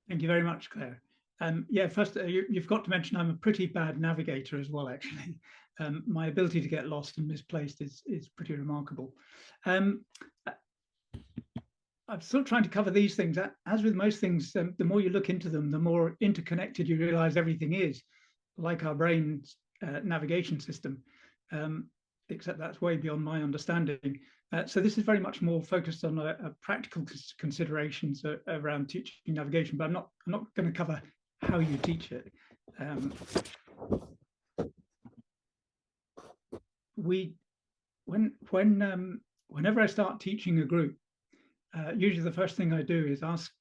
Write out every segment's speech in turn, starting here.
Thank you very much, Claire. Yeah, first, you've got to mention I'm a pretty bad navigator as well, actually. My ability to get lost and misplaced is pretty remarkable. Um, I'm still trying to cover these things. As with most things, the more you look into them, the more interconnected you realize everything is, like our brain's navigation system, except that's way beyond my understanding. So this is very much more focused on a practical considerations around teaching navigation, but I'm not going to cover how you teach it. Whenever I start teaching a group, usually the first thing I do is ask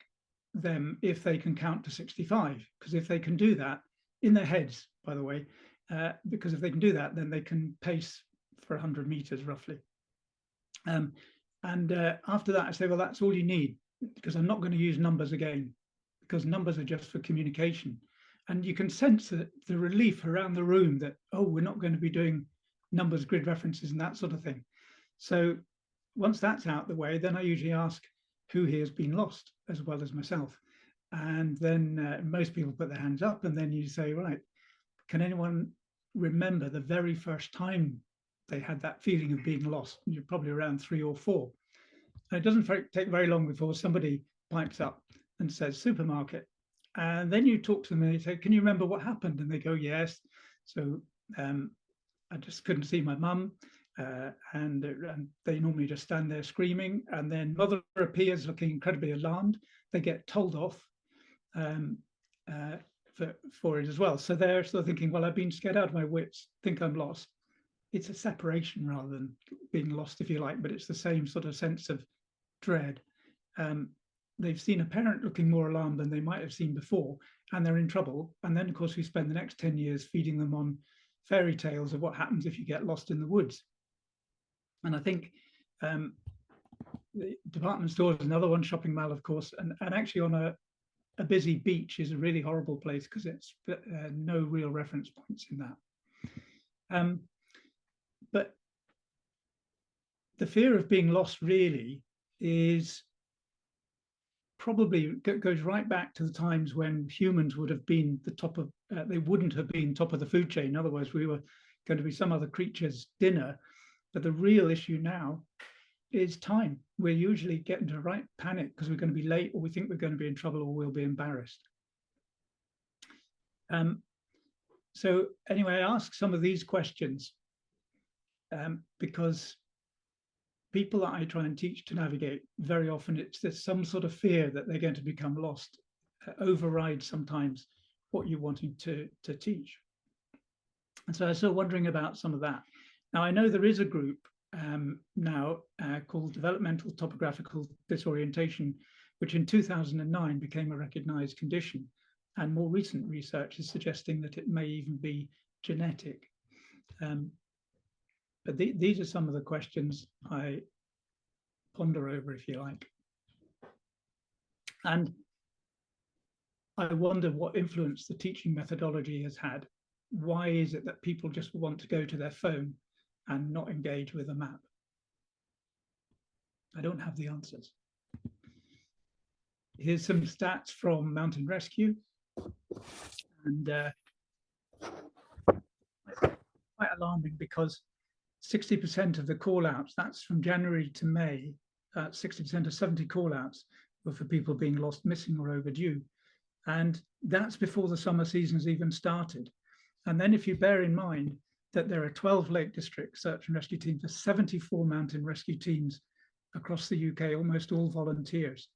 them if they can count to 65, because if they can do that in their heads, by the way, because if they can do that, then they can pace for 100 meters roughly. After that, I say, well, that's all you need, because I'm not going to use numbers again, because numbers are just for communication. And you can sense the relief around the room that, oh, we're not going to be doing numbers, grid references, and that sort of thing. So once that's out the way, then I usually ask who here has been lost, as well as myself. And then most people put their hands up, and then you say, right, can anyone remember the very first time they had that feeling of being lost? And you're probably around 3 or 4. And it doesn't take very long before somebody pipes up and says supermarket. And then you talk to them and you say, can you remember what happened? And they go, yes. So I just couldn't see my mum. And they normally just stand there screaming, and then mother appears looking incredibly alarmed. They get told off for it as well. So they're sort of thinking, well, I've been scared out of my wits, think I'm lost. It's a separation rather than being lost, if you like, but it's the same sort of sense of dread. They've seen a parent looking more alarmed than they might have seen before, and they're in trouble. And then, of course, we spend the next 10 years feeding them on fairy tales of what happens if you get lost in the woods. And I think the department store is another one, shopping mall, of course, and actually on a busy beach is a really horrible place because it's no real reference points in that. But the fear of being lost really is probably goes right back to the times when humans would have been the top of, they wouldn't have been top of the food chain. Otherwise, we were going to be some other creature's dinner. But the real issue now is time. We're usually getting to a right panic because we're going to be late, or we think we're going to be in trouble, or we'll be embarrassed. So anyway, I ask some of these questions because people that I try and teach to navigate, very often there's some sort of fear that they're going to become lost, overrides sometimes what you're wanting to teach. And so I was still wondering about some of that. Now, I know there is a group now called Developmental Topographical Disorientation, which in 2009 became a recognized condition. And more recent research is suggesting that it may even be genetic. But these are some of the questions I ponder over, if you like. And I wonder what influence the teaching methodology has had. Why is it that people just want to go to their phone and not engage with a map? I don't have the answers. Here's some stats from Mountain Rescue. And quite alarming because 60% of the call outs, that's from January to May, 60% of 70 call outs were for people being lost, missing, or overdue. And that's before the summer season has even started. And then if you bear in mind that there are 12 Lake District search and rescue teams, there's 74 mountain rescue teams across the UK, almost all volunteers.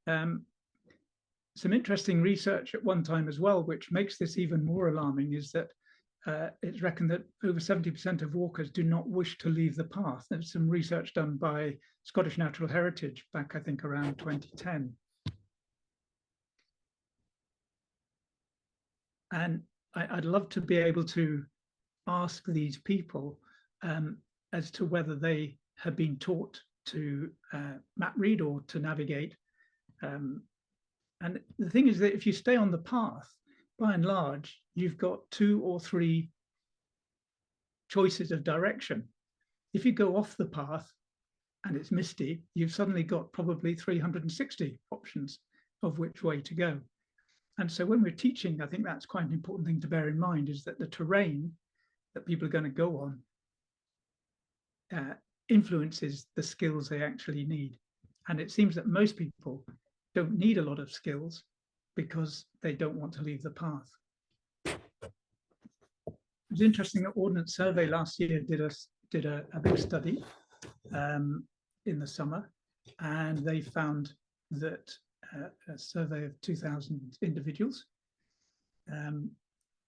Some interesting research at one time as well, which makes this even more alarming, is that it's reckoned that over 70% of walkers do not wish to leave the path. There's some research done by Scottish Natural Heritage back, I think, around 2010. And I'd love to be able to ask these people as to whether they have been taught to map read or to navigate. And the thing is that if you stay on the path, by and large, you've got 2 or 3 choices of direction. If you go off the path and it's misty, you've suddenly got probably 360 options of which way to go. And so when we're teaching, I think that's quite an important thing to bear in mind, is that the terrain that people are going to go on influences the skills they actually need. And it seems that most people don't need a lot of skills because they don't want to leave the path. It was interesting that Ordnance Survey last year did a big study in the summer, and they found that a survey of 2,000 individuals, and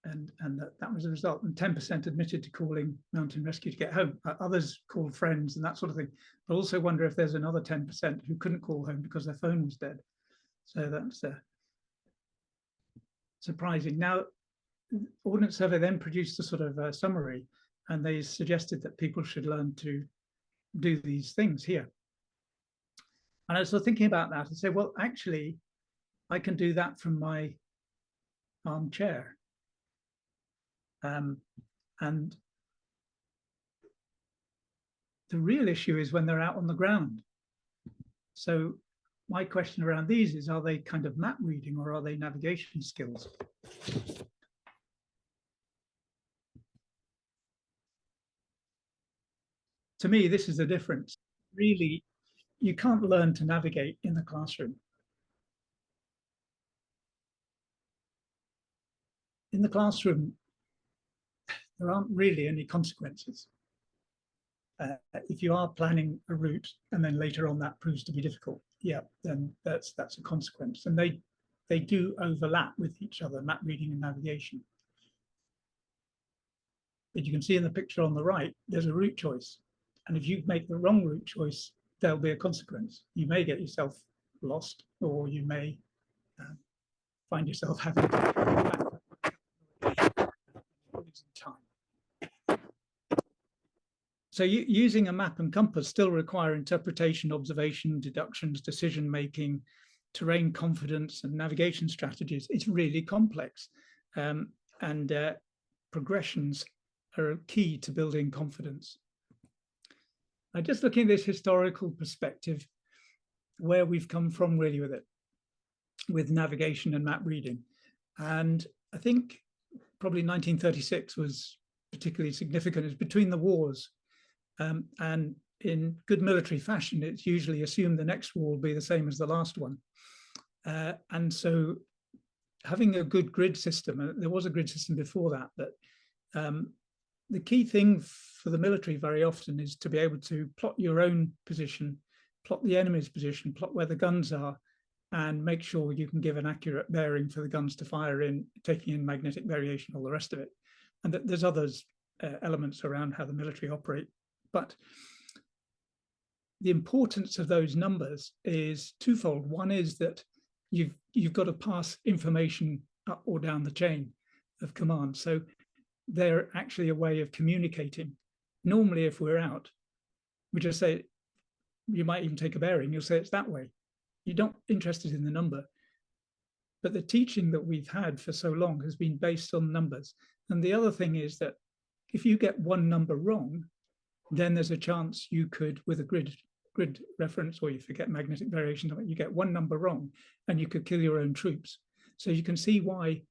that was a result. And 10% admitted to calling mountain rescue to get home. Others called friends and that sort of thing. But also wonder if there's another 10% who couldn't call home because their phone was dead. So that's surprising. Now, Ordnance Survey then produced a sort of summary, and they suggested that people should learn to do these things here. And I was thinking about that and say, well, actually, I can do that from my armchair. And the real issue is when they're out on the ground. So my question around these is, are they kind of map reading or are they navigation skills? To me, this is the difference. Really, you can't learn to navigate in the classroom. In the classroom, there aren't really any consequences. If you are planning a route and then later on that proves to be difficult, yeah, then that's a consequence. And they do overlap with each other, map reading and navigation. But you can see in the picture on the right, there's a route choice. And if you make the wrong route choice, there'll be a consequence. You may get yourself lost, or you may find yourself having to go back time. So using a map and compass still require interpretation, observation, deductions, decision-making, terrain confidence, and navigation strategies. It's really complex. And progressions are key to building confidence. Just looking at this historical perspective, where we've come from really with it, with navigation and map reading. And I think probably 1936 was particularly significant. It's between the wars. And in good military fashion, it's usually assumed the next war will be the same as the last one. And so having a good grid system, and there was a grid system before that, but the key thing for the military very often is to be able to plot your own position, plot the enemy's position, plot where the guns are, and make sure you can give an accurate bearing for the guns to fire in, taking in magnetic variation, all the rest of it. And that there's others elements around how the military operate. But the importance of those numbers is twofold. One is that you've got to pass information up or down the chain of command. So they're actually a way of communicating. Normally, if we're out, we just say, you might even take a bearing, you'll say it's that way. You're not interested in the number. But the teaching that we've had for so long has been based on numbers. And the other thing is that if you get one number wrong, then there's a chance you could, with a grid reference, or you forget magnetic variation, you get one number wrong and you could kill your own troops. So you can see why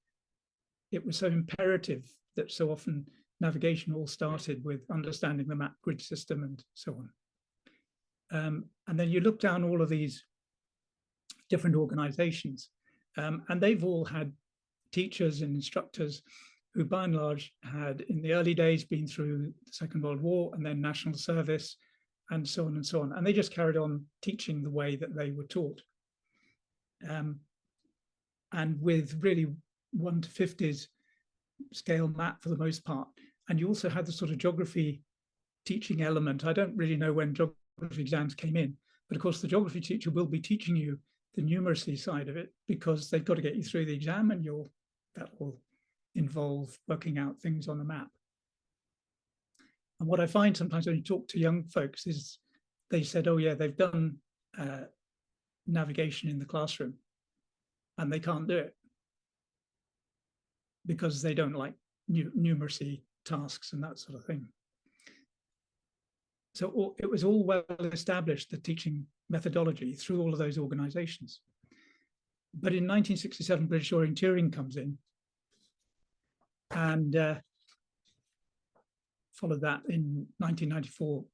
it was so imperative that so often navigation all started with understanding the map grid system and so on. And then you look down all of these different organizations, and they've all had teachers and instructors who by and large had in the early days been through the Second World War and then national service and so on and so on. And they just carried on teaching the way that they were taught. And with really 1 to 50s scale map for the most part. And you also had the sort of geography teaching element. I don't really know when geography exams came in, but of course the geography teacher will be teaching you the numeracy side of it because they've got to get you through the exam, and that will involve working out things on a map. And what I find sometimes when you talk to young folks is they said, oh yeah, they've done navigation in the classroom and they can't do it because they don't like numeracy tasks and that sort of thing. So it was all well established, the teaching methodology, through all of those organizations. But in 1967, British orienteering comes in, and followed that in 1994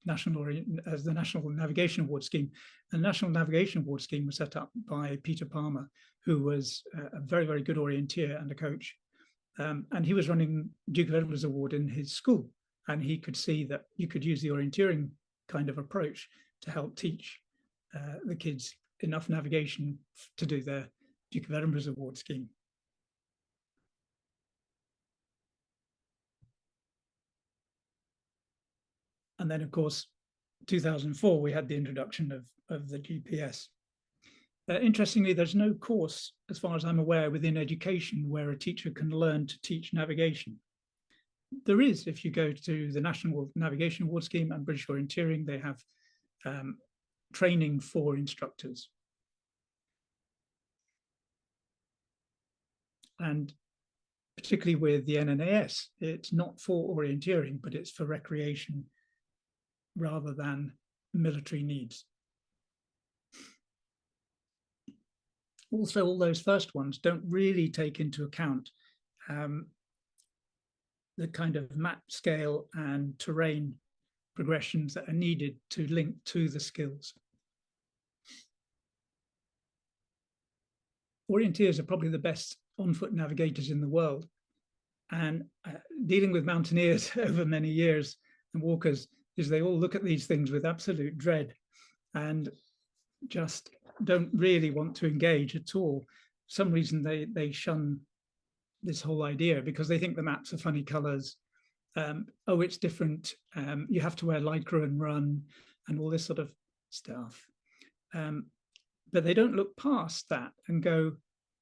as the National Navigation Award Scheme. The National Navigation Award Scheme was set up by Peter Palmer, who was a very, very good orienteer and a coach. And he was running Duke of Edinburgh's Award in his school. And he could see that you could use the orienteering kind of approach to help teach the kids enough navigation to do their Duke of Edinburgh's Award scheme. And then, of course, 2004, we had the introduction of the GPS. Interestingly, there's no course, as far as I'm aware, within education where a teacher can learn to teach navigation. There is, if you go to the National Navigation Award Scheme and British Orienteering, they have training for instructors. And particularly with the NNAS, it's not for orienteering, but it's for recreation rather than military needs. Also, all those first ones don't really take into account the kind of map scale and terrain progressions that are needed to link to the skills. Orienteers are probably the best on-foot navigators in the world. And dealing with mountaineers over many years and walkers is they all look at these things with absolute dread and just don't really want to engage at all. For some reason they shun this whole idea because they think the maps are funny colors. Oh, it's different. You have to wear lycra and run and all this sort of stuff. But they don't look past that and go,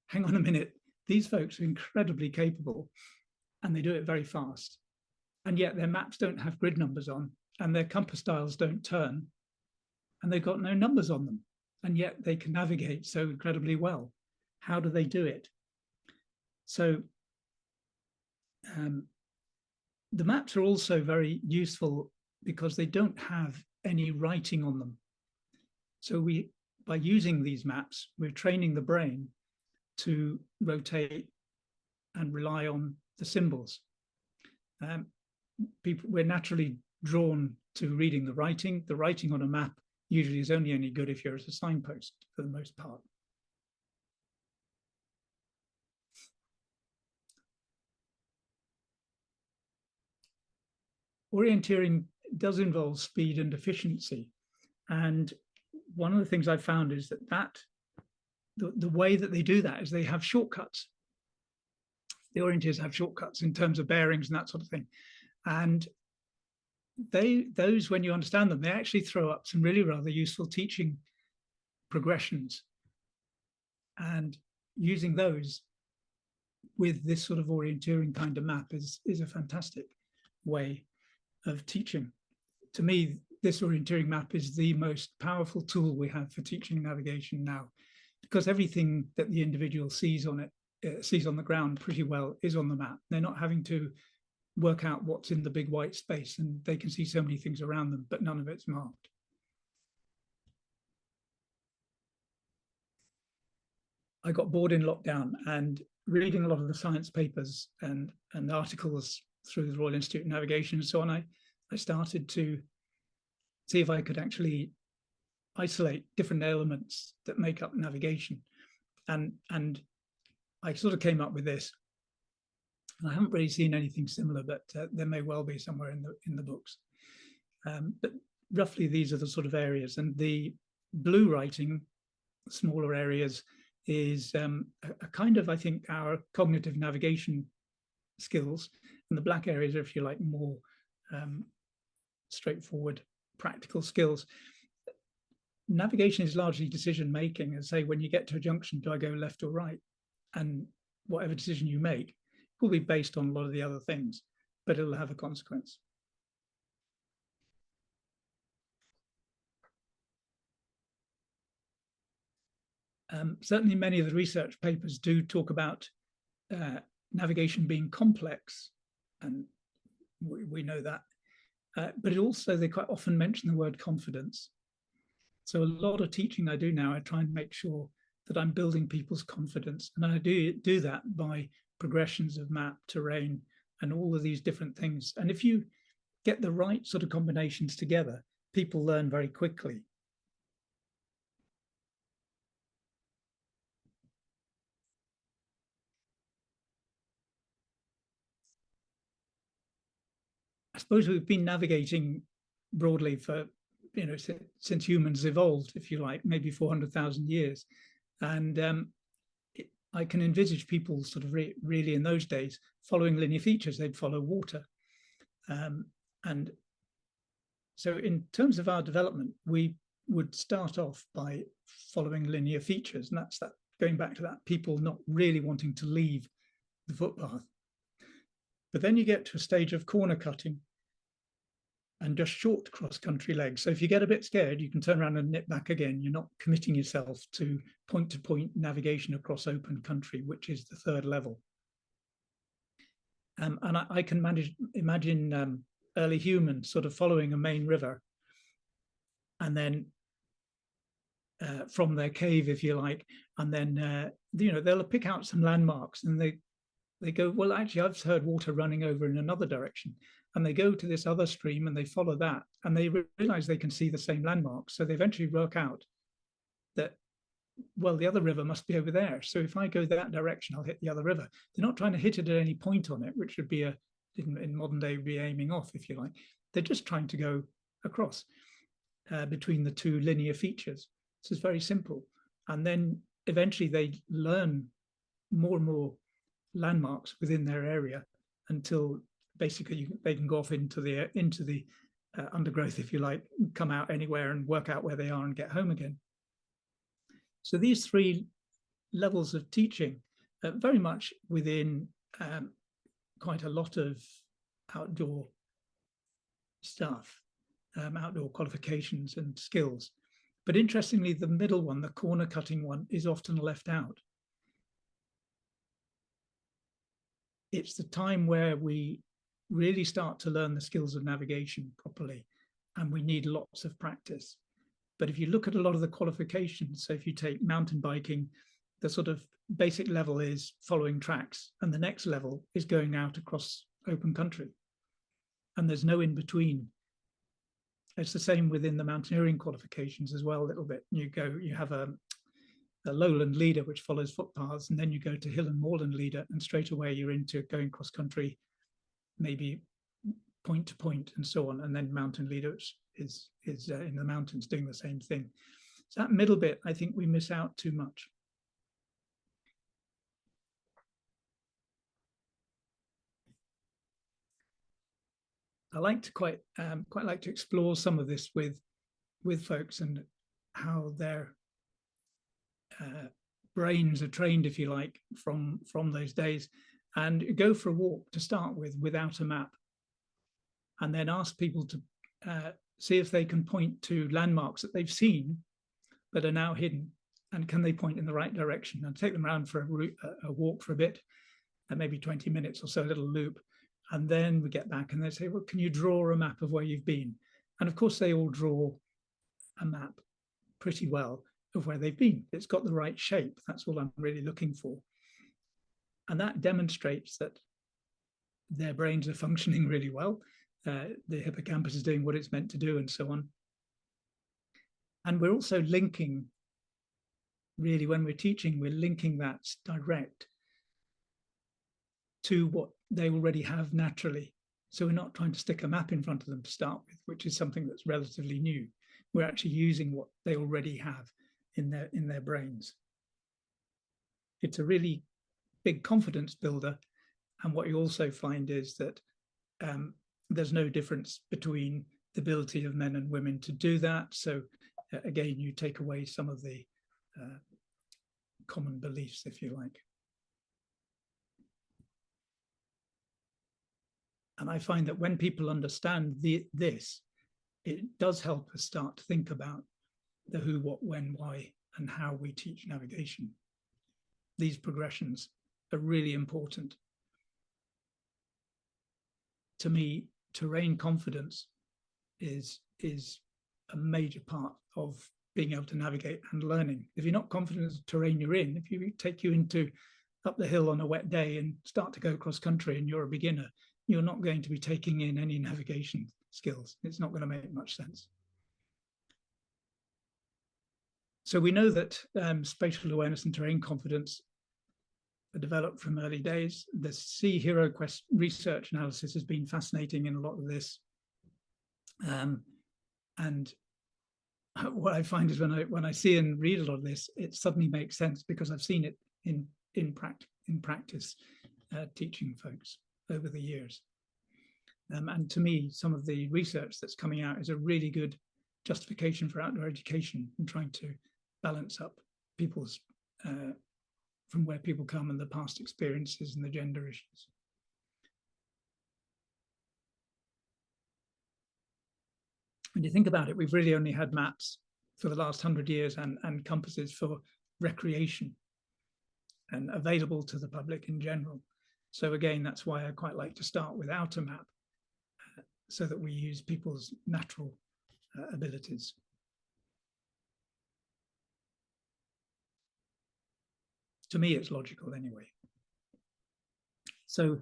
hang on a minute, these folks are incredibly capable and they do it very fast. And yet their maps don't have grid numbers on and their compass dials don't turn and they've got no numbers on them. And yet they can navigate so incredibly well. How do they do it? So the maps are also very useful because they don't have any writing on them. So by using these maps, we're training the brain to rotate and rely on the symbols. We're naturally drawn to reading the writing. The writing on a map usually is only any good if you're at a signpost for the most part. Orienteering does involve speed and efficiency. And one of the things I've found is that the way that they do that is they have shortcuts. The orienteers have shortcuts in terms of bearings and that sort of thing. And those, when you understand them, they actually throw up some really rather useful teaching progressions. And using those with this sort of orienteering kind of map is a fantastic way of teaching. To me, this orienteering map is the most powerful tool we have for teaching navigation now, because everything that the individual sees on it, sees on the ground pretty well is on the map. They're not having to work out what's in the big white space, and they can see so many things around them, but none of it's marked. I got bored in lockdown and reading a lot of the science papers and articles through the Royal Institute of Navigation and so on. I started to see if I could actually isolate different elements that make up navigation. And I sort of came up with this. And I haven't really seen anything similar, but there may well be somewhere in the books. But roughly these are the sort of areas. And the blue writing, smaller areas, is a kind of, I think, our cognitive navigation skills. And the black areas are, if you like, more straightforward practical skills. Navigation is largely decision making, and say when you get to a junction, do I go left or right? And whatever decision you make will be based on a lot of the other things, but it'll have a consequence. Certainly many of the research papers do talk about navigation being complex, and we know that. But it also, they quite often mention the word confidence. So a lot of teaching I do now, I try and make sure that I'm building people's confidence. And I do that by progressions of map, terrain, and all of these different things. And if you get the right sort of combinations together, people learn very quickly. I suppose we've been navigating broadly for, since humans evolved, if you like, maybe 400,000 years. And I can envisage people sort of really in those days following linear features. They'd follow water. And so in terms of our development, we would start off by following linear features. And that's that, going back to that, people not really wanting to leave the footpath. But then you get to a stage of corner cutting and just short cross-country legs. So if you get a bit scared, you can turn around and nip back again. You're not committing yourself to point-to-point navigation across open country, which is the third level. And I can imagine early humans sort of following a main river, and then from their cave, if you like, and then they'll pick out some landmarks, and they go, well, actually, I've heard water running over in another direction. And they go to this other stream and they follow that, and they realize they can see the same landmarks. So they eventually work out that, well, the other river must be over there. So if I go that direction, I'll hit the other river. They're not trying to hit it at any point on it, which would be in modern day, be aiming off, if you like. They're just trying to go across between the two linear features. This is very simple. And then eventually they learn more and more landmarks within their area until basically they can go off into the undergrowth, if you like, come out anywhere and work out where they are and get home again. So these three levels of teaching are very much within quite a lot of outdoor stuff, outdoor qualifications and skills. But interestingly, the middle one, the corner cutting one, is often left out. It's the time where we really start to learn the skills of navigation properly, and we need lots of practice. But if you look at a lot of the qualifications, so if you take mountain biking, the sort of basic level is following tracks, and the next level is going out across open country. And there's no in between. It's the same within the mountaineering qualifications as well, a little bit. You have a lowland leader which follows footpaths, and then you go to hill and moorland leader, and straight away you're into going cross country, maybe point to point and so on. And then mountain leader is in the mountains doing the same thing. So that middle bit, I think we miss out too much. I like to quite like to explore some of this with folks, and how their brains are trained, if you like, from those days, and go for a walk to start with without a map, and then ask people to see if they can point to landmarks that they've seen but are now hidden, and can they point in the right direction, and take them around for a walk for a bit, maybe 20 minutes or so, a little loop. And then we get back and they say, well, can you draw a map of where you've been? And of course, they all draw a map pretty well of where they've been. It's got the right shape. That's all I'm really looking for. And that demonstrates that their brains are functioning really well. The hippocampus is doing what it's meant to do, and so on. And we're also linking, really, when we're teaching, we're linking that direct to what they already have naturally. So we're not trying to stick a map in front of them to start with, which is something that's relatively new. We're actually using what they already have in their brains. It's a really big confidence builder. And what you also find is that there's no difference between the ability of men and women to do that. So again, you take away some of the common beliefs, if you like. And I find that when people understand this, it does help us start to think about the who, what, when, why, and how we teach navigation. These progressions are really important. To me, terrain confidence is a major part of being able to navigate and learning. If you're not confident in the terrain you're in, if you take you into up the hill on a wet day and start to go cross country and you're a beginner, you're not going to be taking in any navigation skills. It's not going to make much sense. So we know that spatial awareness and terrain confidence are developed from early days. The Sea Hero Quest research analysis has been fascinating in a lot of this. And what I find is when I see and read a lot of this, it suddenly makes sense because I've seen it in practice teaching folks over the years. And to me, some of the research that's coming out is a really good justification for outdoor education and trying to balance up people's from where people come and the past experiences and the gender issues. When you think about it, we've really only had maps for the last 100 years and compasses for recreation and available to the public in general. So again, that's why I quite like to start without a map so that we use people's natural abilities. To me, it's logical anyway. So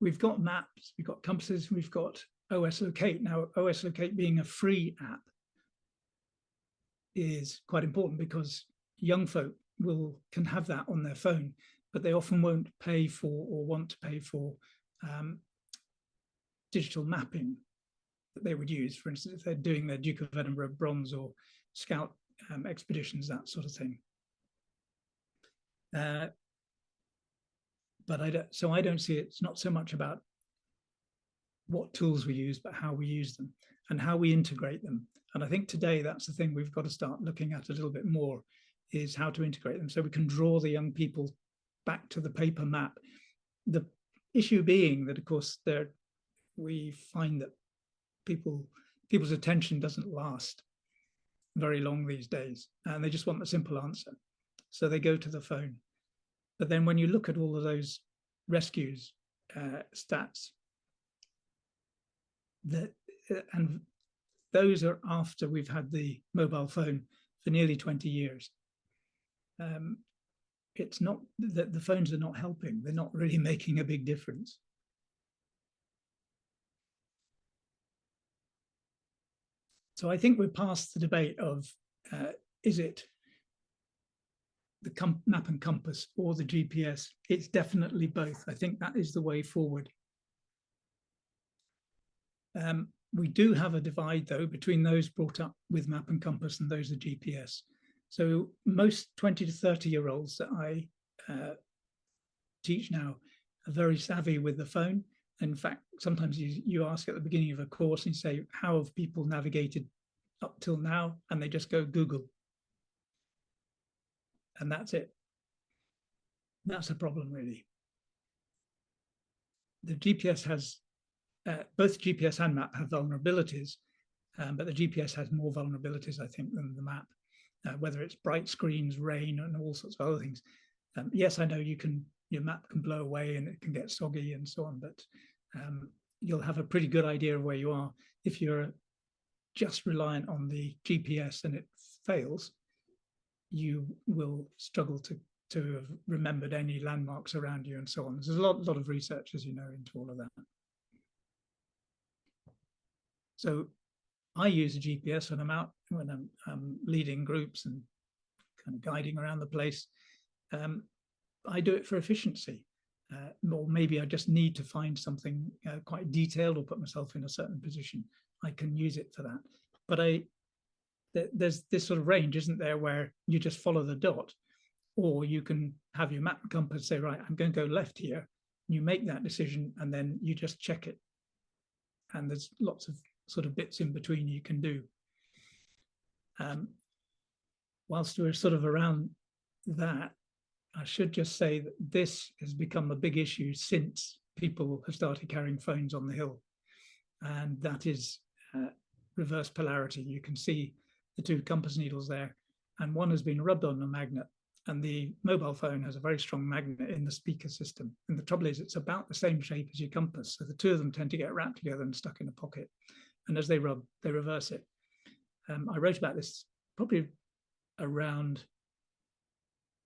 we've got maps, we've got compasses, we've got OS Locate. Now, OS Locate being a free app is quite important because young folk can have that on their phone, but they often won't pay for or want to pay for digital mapping that they would use. For instance, if they're doing their Duke of Edinburgh Bronze or Scout expeditions, that sort of thing. But I don't see it's not so much about what tools we use, but how we use them and how we integrate them. And I think today that's the thing we've got to start looking at a little bit more, is how to integrate them so we can draw the young people back to the paper map. The issue being that, of course, we find that people's attention doesn't last very long these days, and they just want a simple answer. So they go to the phone. But then when you look at all of those rescues stats, and those are after we've had the mobile phone for nearly 20 years. It's not that the phones are not helping. They're not really making a big difference. So I think we're past the debate of, is it the map and compass or the GPS? It's definitely both. I think that is the way forward. We do have a divide, though, between those brought up with map and compass and those with GPS. So most 20 to 30-year-olds that I teach now are very savvy with the phone. In fact, sometimes you ask at the beginning of a course and you say, how have people navigated up till now? And they just go Google. And that's it. That's a problem, really. The GPS has, both GPS and map have vulnerabilities, but the GPS has more vulnerabilities, I think, than the map, whether it's bright screens, rain, and all sorts of other things. Yes, I know your map can blow away and it can get soggy and so on, but you'll have a pretty good idea of where you are. If you're just reliant on the GPS and it fails, you will struggle to have remembered any landmarks around you and so on. There's a lot of research, as you know, into all of that. So I use a GPS when I'm out, when I'm leading groups and kind of guiding around the place. I do it for efficiency, or maybe I just need to find something quite detailed or put myself in a certain position. I can use it for that. But there's this sort of range, isn't there, where you just follow the dot, or you can have your map compass say, right, I'm going to go left here. You make that decision and then you just check it. And there's lots of sort of bits in between you can do. Whilst we're sort of around that, I should just say that this has become a big issue since people have started carrying phones on the hill. And that is reverse polarity. You can see the two compass needles there, and one has been rubbed on a magnet And the mobile phone has a very strong magnet in the speaker system. And the trouble is, it's about the same shape as your compass. So the two of them tend to get wrapped together and stuck in a pocket. And as they rub, they reverse it. I wrote about this probably around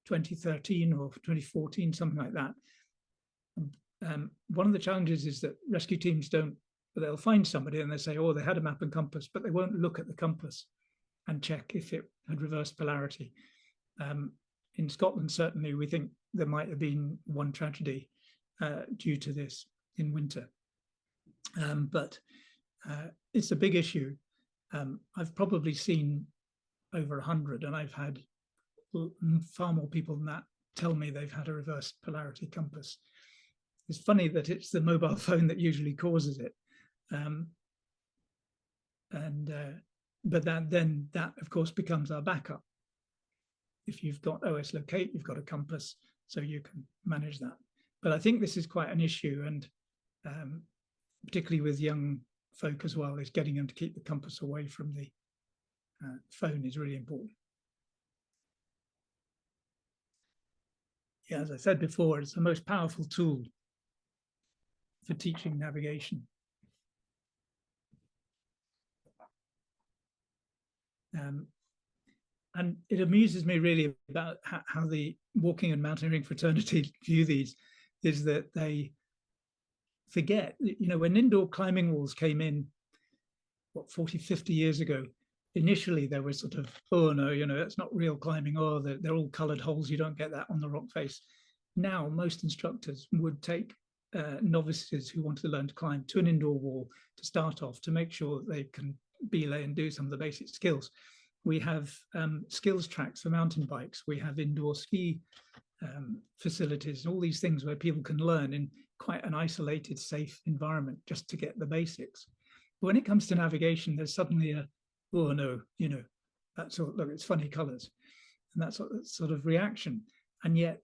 2013 or 2014, something like that. One of the challenges is that rescue teams they'll find somebody and they say, oh, they had a map and compass, but they won't look at the compass and check if it had reversed polarity. In Scotland, certainly, we think there might have been one tragedy due to this in winter. But it's a big issue. I've probably seen over 100, and I've had far more people than that tell me they've had a reversed polarity compass. It's funny that it's the mobile phone that usually causes it. But that, of course, becomes our backup. If you've got OS locate, you've got a compass, so you can manage that. But I think this is quite an issue, and particularly with young folk as well, is getting them to keep the compass away from the phone is really important. Yeah, as I said before, it's the most powerful tool for teaching navigation. And it amuses me really about how the walking and mountaineering fraternity view these, is that they forget, when indoor climbing walls came in, 40, 50 years ago, initially there was sort of, oh no, it's not real climbing, oh, they're all colored holes, you don't get that on the rock face. Now, most instructors would take novices who want to learn to climb to an indoor wall to start off, to make sure they can belay and do some of the basic skills. We have skills tracks for mountain bikes. We have indoor ski facilities and all these things where people can learn in quite an isolated, safe environment just to get the basics. But when it comes to navigation, there's suddenly oh no, that's all, look, it's funny colors. And that's sort of reaction. And yet,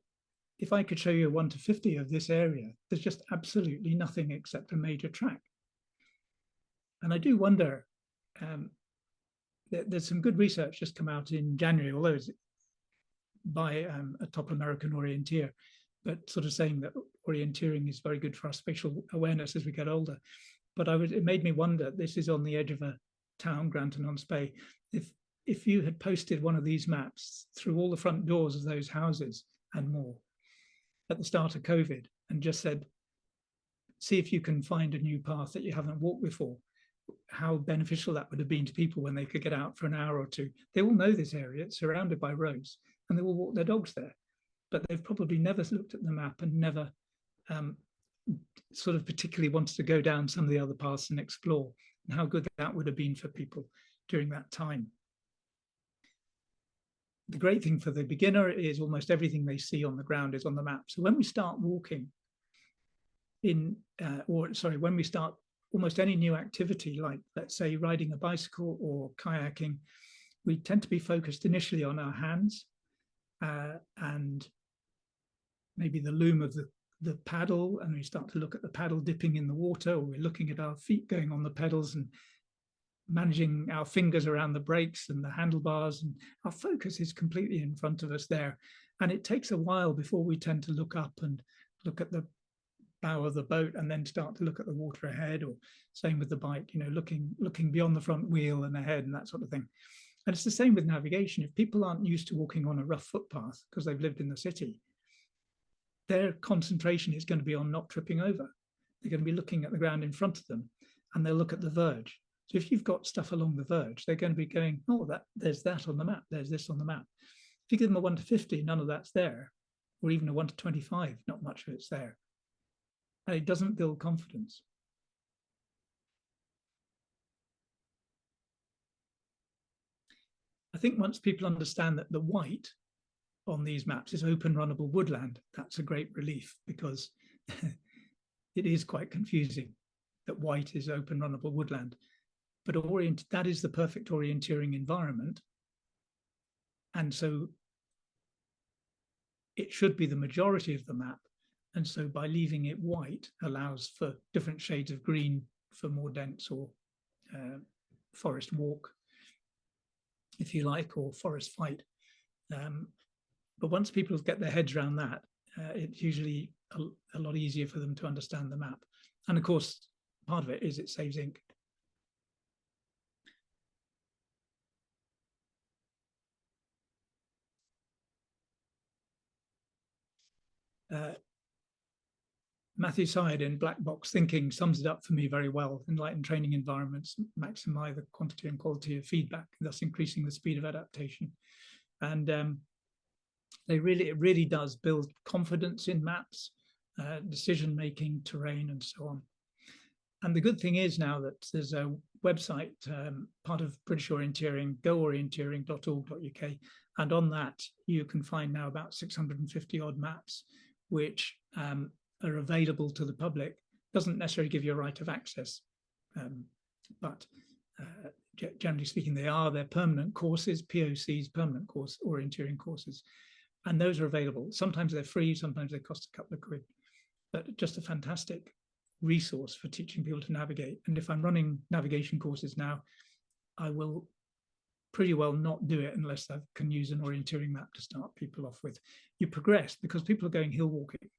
if I could show you 1 to 50 of this area, there's just absolutely nothing except a major track. And I do wonder, there's some good research just come out in January, although it's by a top American orienteer, but sort of saying that orienteering is very good for our spatial awareness as we get older. But it made me wonder, this is on the edge of a town, Granton-on-Spey, if you had posted one of these maps through all the front doors of those houses and more at the start of COVID and just said, see if you can find a new path that you haven't walked before, how beneficial that would have been to people when they could get out for an hour or two. They all know this area, it's surrounded by roads, and they will walk their dogs there. But they've probably never looked at the map and never sort of particularly wanted to go down some of the other paths and explore, and how good that would have been for people during that time. The great thing for the beginner is almost everything they see on the ground is on the map. So when we start walking when we start almost any new activity, like let's say riding a bicycle or kayaking, we tend to be focused initially on our hands and maybe the loom of the paddle, and we start to look at the paddle dipping in the water, or we're looking at our feet going on the pedals and managing our fingers around the brakes and the handlebars, and our focus is completely in front of us there. And it takes a while before we tend to look up and look at the bow of the boat and then start to look at the water ahead, or same with the bike, looking beyond the front wheel and ahead and that sort of thing. And it's the same with navigation. If people aren't used to walking on a rough footpath because they've lived in the city, their concentration is going to be on not tripping over. They're going to be looking at the ground in front of them, and they'll look at the verge. So if you've got stuff along the verge, they're going to be going, oh, there's that on the map, there's this on the map. If you give them a 1 to 50, none of that's there, or even a 1 to 25, not much of it's there. And it doesn't build confidence. I think once people understand that the white on these maps is open runnable woodland, that's a great relief, because it is quite confusing that white is open runnable woodland. But that is the perfect orienteering environment. And so it should be the majority of the map. And so by leaving it white allows for different shades of green for more dense or forest walk, if you like, or forest fight. But once people get their heads around that, it's usually a lot easier for them to understand the map. And of course, part of it is it saves ink. Matthew Syed in Black Box Thinking sums it up for me very well. Enlightened training environments maximize the quantity and quality of feedback, thus increasing the speed of adaptation. And it really does build confidence in maps, decision making, terrain, and so on. And the good thing is now that there's a website, part of British Orienteering, goorienteering.org.uk, and on that you can find now about 650 odd maps, which are available to the public. Doesn't necessarily give you a right of access, but generally speaking, they're permanent courses, POCs, permanent course orienteering courses, and those are available. Sometimes they're free, sometimes they cost a couple of quid, but just a fantastic resource for teaching people to navigate. And if I'm running navigation courses now, I will pretty well not do it unless I can use an orienteering map to start people off with. You progress because people are going hill walking,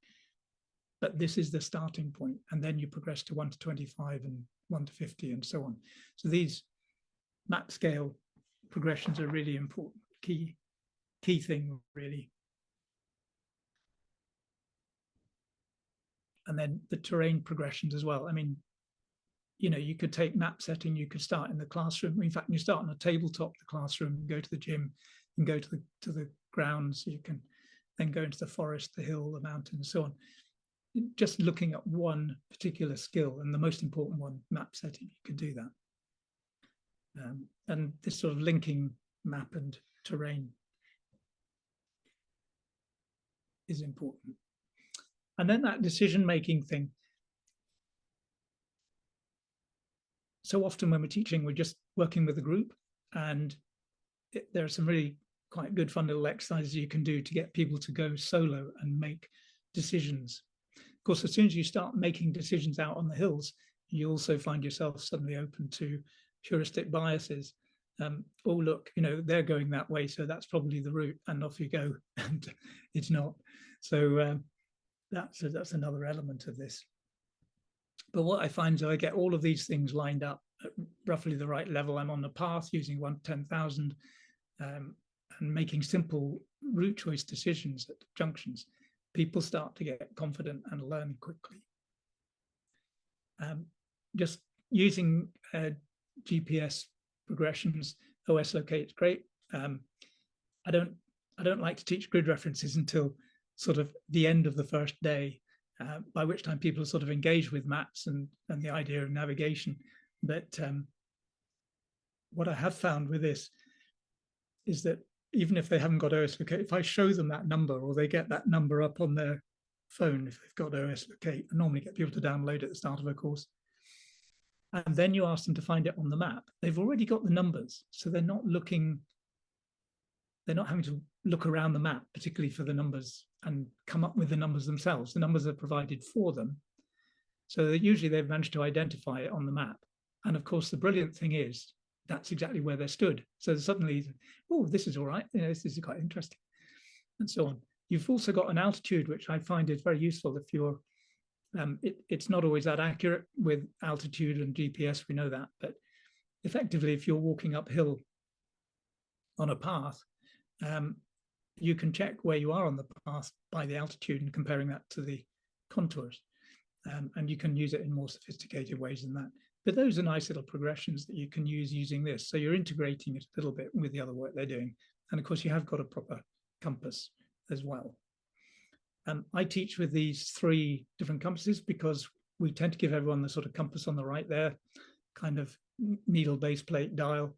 but this is the starting point, and then you progress to 1 to 25 and 1 to 50 and so on. So these map scale progressions are really important, key thing really. And then the terrain progressions as well. I mean, you know, you could take map setting, you could start in the classroom. In fact, you start on a tabletop, the classroom, go to the gym, and go to the grounds. You can then go into the forest, the hill, the mountain, and so on. Just looking at one particular skill, and the most important one, map setting, you could do that. And this sort of linking map and terrain is important. And then that decision-making thing. So often when we're teaching, we're just working with a group, and there are some really quite good fun little exercises you can do to get people to go solo and make decisions. Of course, as soon as you start making decisions out on the hills, you also find yourself suddenly open to heuristic biases. Oh, look, you know, they're going that way, so that's probably the route, and off you go, and it's not. So that's another element of this. But what I find is I get all of these things lined up at roughly the right level. I'm on the path using 1 to 10,000 and making simple route choice decisions at junctions. People start to get confident and learn quickly. Just using GPS progressions, OS locate is great. I don't like to teach grid references until sort of the end of the first day, by which time people are sort of engaged with maps and the idea of navigation. But what I have found with this is that even if they haven't got OS locate, if I show them that number or they get that number up on their phone, if they've got OS locate, I normally get people to download at the start of a course. And then you ask them to find it on the map. They've already got the numbers, so they're not having to look around the map, particularly for the numbers, and come up with the numbers themselves. The numbers are provided for them. So that usually they've managed to identify it on the map. And of course, the brilliant thing is that's exactly where they're stood. So suddenly, oh, this is all right. You know, this is quite interesting, and so on. You've also got an altitude, which I find is very useful if you're, it's not always that accurate with altitude and GPS, we know that, but effectively, if you're walking uphill on a path, you can check where you are on the path by the altitude and comparing that to the contours. And you can use it in more sophisticated ways than that. But those are nice little progressions that you can use using this. So you're integrating it a little bit with the other work they're doing. And of course, you have got a proper compass as well. I teach with these 3 different compasses because we tend to give everyone the sort of compass on the right there, kind of needle base plate dial.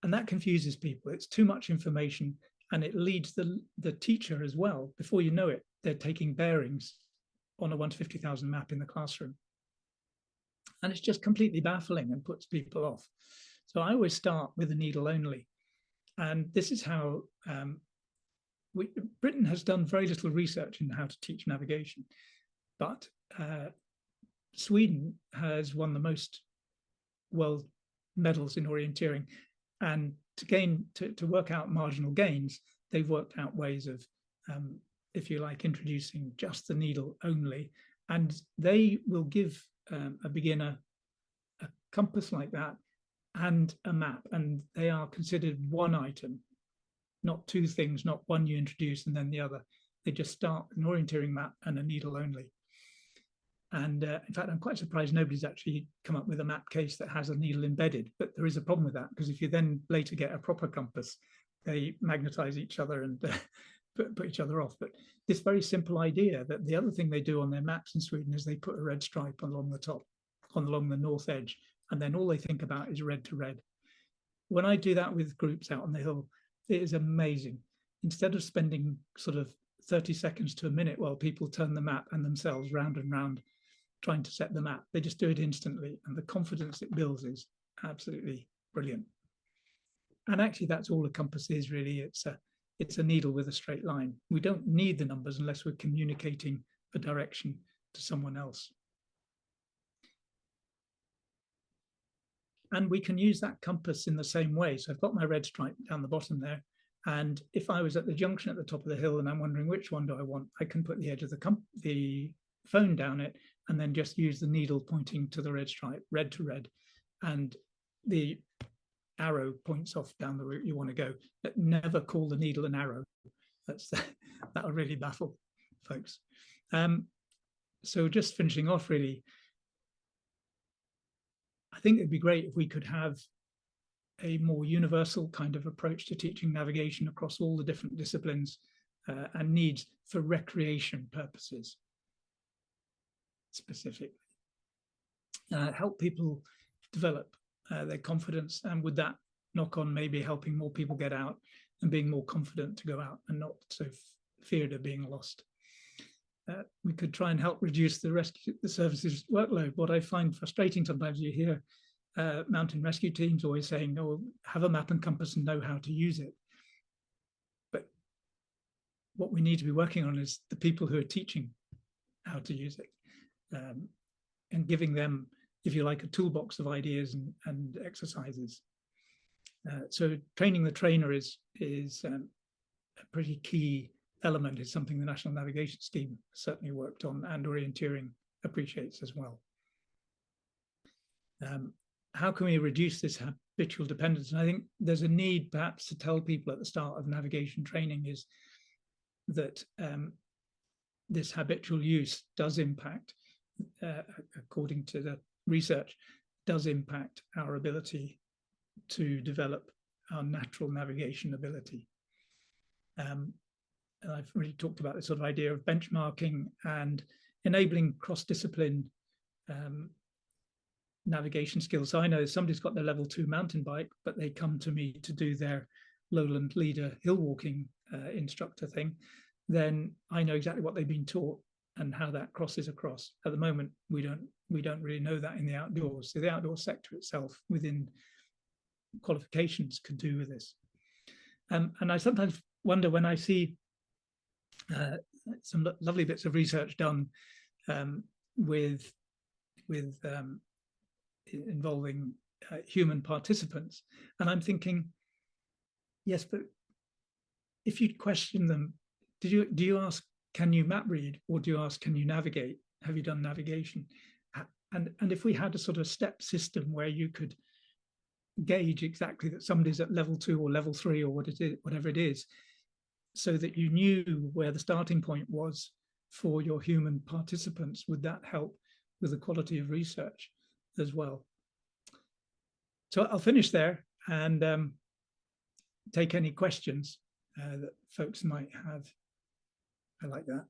And that confuses people. It's too much information, and it leads the teacher as well. Before you know it, they're taking bearings on a 1 to 50,000 map in the classroom. And it's just completely baffling and puts people off. So I always start with a needle only. And this is how Britain has done very little research in how to teach navigation. But Sweden has won the most world medals in orienteering. And to work out marginal gains, they've worked out ways of, if you like, introducing just the needle only, and they will give a beginner a compass like that and a map, and they are considered one item, not two things, not one you introduce and then the other. They just start an orienteering map and a needle only. And in fact, I'm quite surprised nobody's actually come up with a map case that has a needle embedded, but there is a problem with that, because if you then later get a proper compass, they magnetize each other and put each other off. But this very simple idea that the other thing they do on their maps in Sweden is they put a red stripe along the top, along the north edge, and then all they think about is red to red. When I do that with groups out on the hill, it is amazing. Instead of spending sort of 30 seconds to a minute while people turn the map and themselves round and round trying to set the map, they just do it instantly, and the confidence it builds is absolutely brilliant. And actually, that's all a compass is, really. It's a needle with a straight line. We don't need the numbers unless we're communicating a direction to someone else. And we can use that compass in the same way. So I've got my red stripe down the bottom there. And if I was at the junction at the top of the hill and I'm wondering which one do I want, I can put the edge of the phone down it and then just use the needle pointing to the red stripe, red to red. And the arrow points off down the route you want to go. But never call the needle an arrow. That'll really baffle folks. So just finishing off, really, I think it'd be great if we could have a more universal kind of approach to teaching navigation across all the different disciplines and needs for recreation purposes specifically. Help people develop their confidence, and with that knock on maybe helping more people get out and being more confident to go out and not so feared of being lost. We could try and help reduce the services workload. What I find frustrating sometimes, you hear mountain rescue teams always saying, "Oh, have a map and compass and know how to use it." But what we need to be working on is the people who are teaching how to use it, and giving them, if you like, a toolbox of ideas and exercises. So training the trainer is a pretty key element. Is something the National Navigation Scheme certainly worked on, and orienteering appreciates as well. How can we reduce this habitual dependence? And I think there's a need perhaps to tell people at the start of navigation training is that this habitual use does impact, according to the research, does impact our ability to develop our natural navigation ability. And I've really talked about this sort of idea of benchmarking and enabling cross-discipline navigation skills. So I know somebody's got their level 2 mountain bike, but they come to me to do their lowland leader hill walking instructor thing, then I know exactly what they've been taught and how that crosses across. At the moment, we don't really know that in the outdoors. So the outdoor sector itself within qualifications could do with this. And I sometimes wonder when I see some lovely bits of research done with involving human participants, and I'm thinking, yes, but if you question them, do you ask, can you map read, or do you ask, can you navigate? Have you done navigation? And if we had a sort of step system where you could gauge exactly that somebody's at level 2 or level 3 or whatever it is, so that you knew where the starting point was for your human participants, would that help with the quality of research as well? So I'll finish there and take any questions that folks might have. I like that.